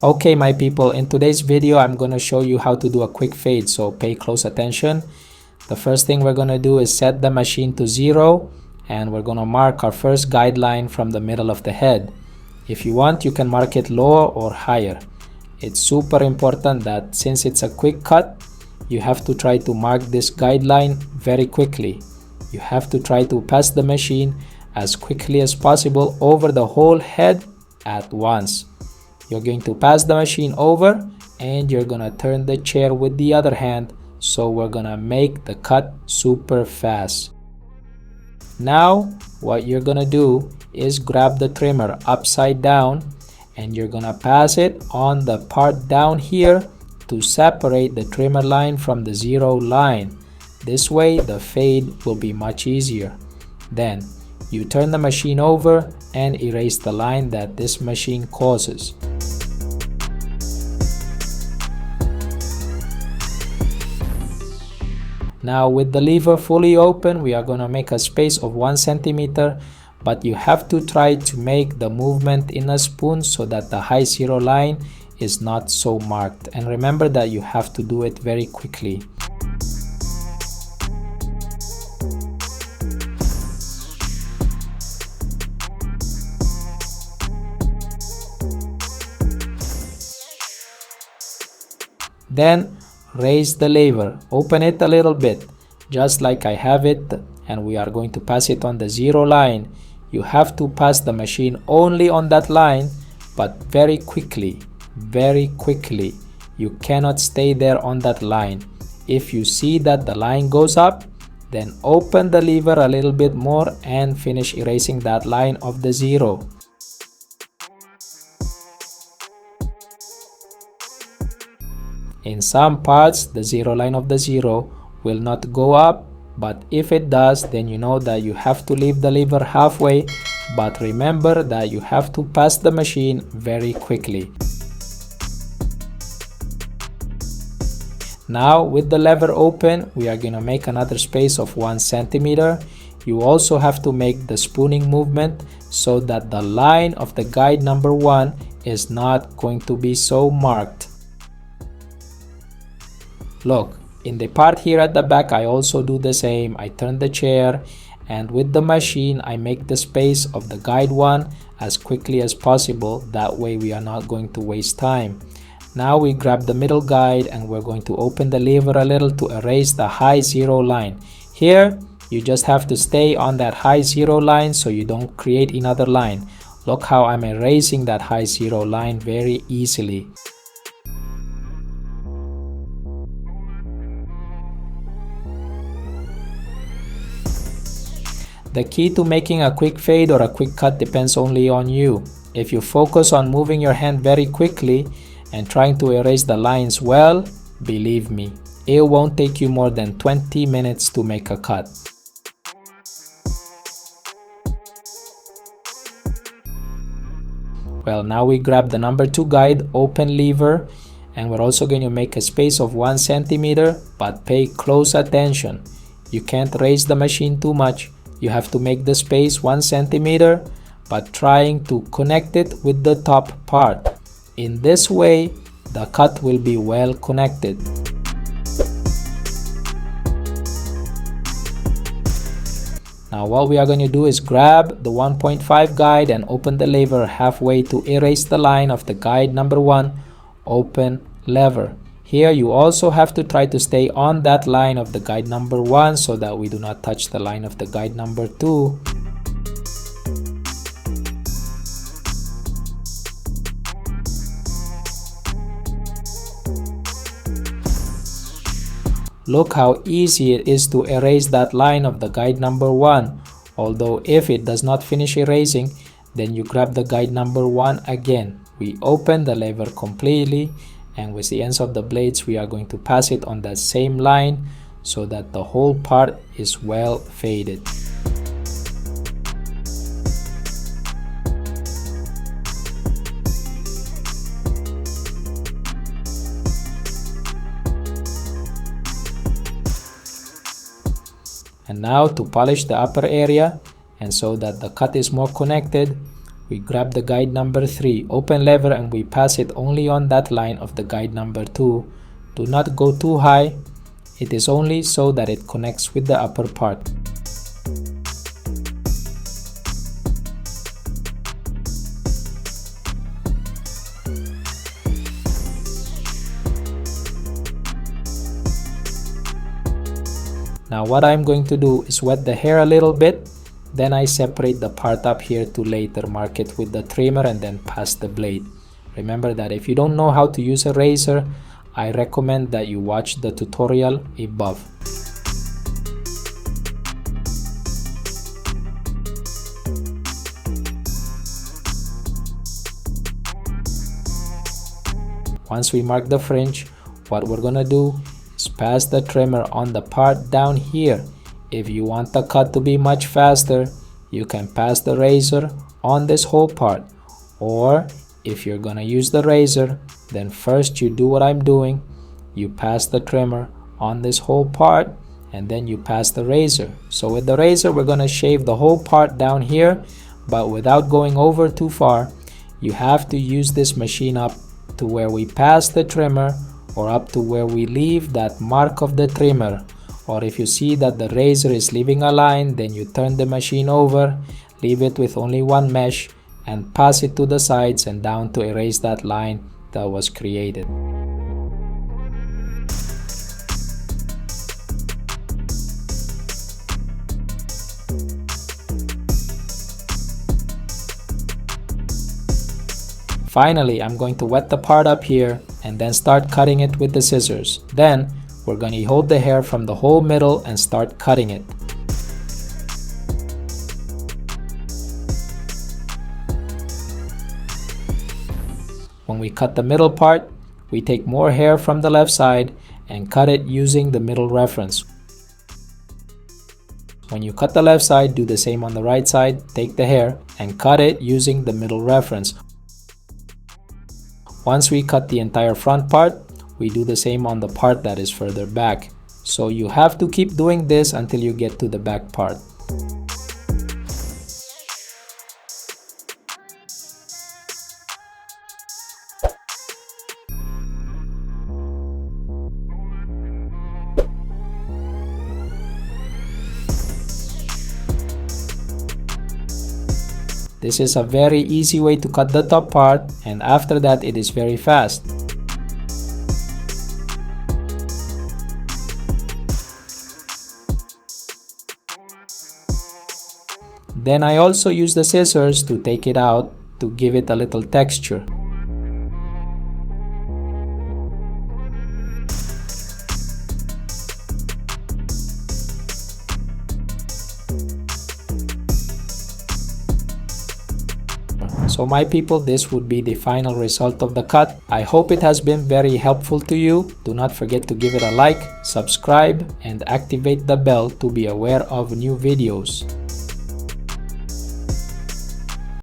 Okay, my people, in today's video I'm going to show you how to do a quick fade, so pay close attention. The first thing we're going to do is set the machine to 0, and we're going to mark our first guideline from the middle of the head. If you want, you can mark it lower or higher. It's super important that since it's a quick cut, you have to try to mark this guideline very quickly. You have to try to pass the machine as quickly as possible over the whole head at once. You're going to pass the machine over and you're gonna turn the chair with the other hand, so we're gonna make the cut super fast. Now what you're gonna do is grab the trimmer upside down and you're gonna pass it on the part down here to separate the trimmer line from the 0 line. This way the fade will be much easier. Then you turn the machine over and erase the line that this machine causes. Now with the lever fully open, we are going to make a space of 1 centimeter, but you have to try to make the movement in a spoon so that the high 0 line is not so marked. And remember that you have to do it very quickly. Then raise the lever, open it a little bit, just like I have it, and we are going to pass it on the 0 line. You have to pass the machine only on that line, but very quickly, very quickly. You cannot stay there on that line. If you see that the line goes up, then open the lever a little bit more and finish erasing that line of the 0. In some parts, the 0 line of the 0 will not go up, but if it does, then you know that you have to leave the lever halfway, but remember that you have to pass the machine very quickly. Now with the lever open, we are going to make another space of 1 centimeter. You also have to make the spooning movement so that the line of the guide number 1 is not going to be so marked. Look, in the part here at the back, I also do the same. I turn the chair, and with the machine I make the space of the guide 1 as quickly as possible. That way we are not going to waste time. Now we grab the middle guide and we're going to open the lever a little to erase the high 0 line. Here you just have to stay on that high 0 line so you don't create another line. Look how I'm erasing that high 0 line very easily. The key to making a quick fade or a quick cut depends only on you. If you focus on moving your hand very quickly and trying to erase the lines well, believe me, it won't take you more than 20 minutes to make a cut. Well, now we grab the number 2 guide, open lever, and we're also going to make a space of 1 centimeter, but pay close attention. You can't raise the machine too much. You have to make the space 1 centimeter, but trying to connect it with the top part. In this way, the cut will be well connected. Now what we are going to do is grab the 1.5 guide and open the lever halfway to erase the line of the guide number 1, open lever. Here you also have to try to stay on that line of the guide number 1 so that we do not touch the line of the guide number 2. Look how easy it is to erase that line of the guide number 1. Although if it does not finish erasing, then you grab the guide number 1 again. We open the lever completely, and with the ends of the blades we are going to pass it on that same line so that the whole part is well faded. And now to polish the upper area and so that the cut is more connected, we grab the guide number 3 open lever and we pass it only on that line of the guide number 2. Do not go too high. It is only so that it connects with the upper part. Now what I'm going to do is wet the hair a little bit, then I separate the part up here to later mark it with the trimmer and then pass the blade. Remember that if you don't know how to use a razor, I recommend that you watch the tutorial above. Once we mark the fringe, what we're gonna do is pass the trimmer on the part down here. If you want the cut to be much faster, you can pass the razor on this whole part, or if you're gonna use the razor, then first you do what I'm doing. You pass the trimmer on this whole part and then you pass the razor. So with the razor we're gonna shave the whole part down here, but without going over too far. You have to use this machine up to where we pass the trimmer, or up to where we leave that mark of the trimmer. Or if you see that the razor is leaving a line, then you turn the machine over, leave it with only one mesh, and pass it to the sides and down to erase that line that was created. Finally, I'm going to wet the part up here and then start cutting it with the scissors. Then we're going to hold the hair from the whole middle and start cutting it. When we cut the middle part, we take more hair from the left side and cut it using the middle reference. When you cut the left side, do the same on the right side. Take the hair and cut it using the middle reference. Once we cut the entire front part, we do the same on the part that is further back. So you have to keep doing this until you get to the back part. This is a very easy way to cut the top part, and after that it is very fast. Then I also use the scissors to take it out to give it a little texture. So my people, this would be the final result of the cut. I hope it has been very helpful to you. Do not forget to give it a like, subscribe, and activate the bell to be aware of new videos.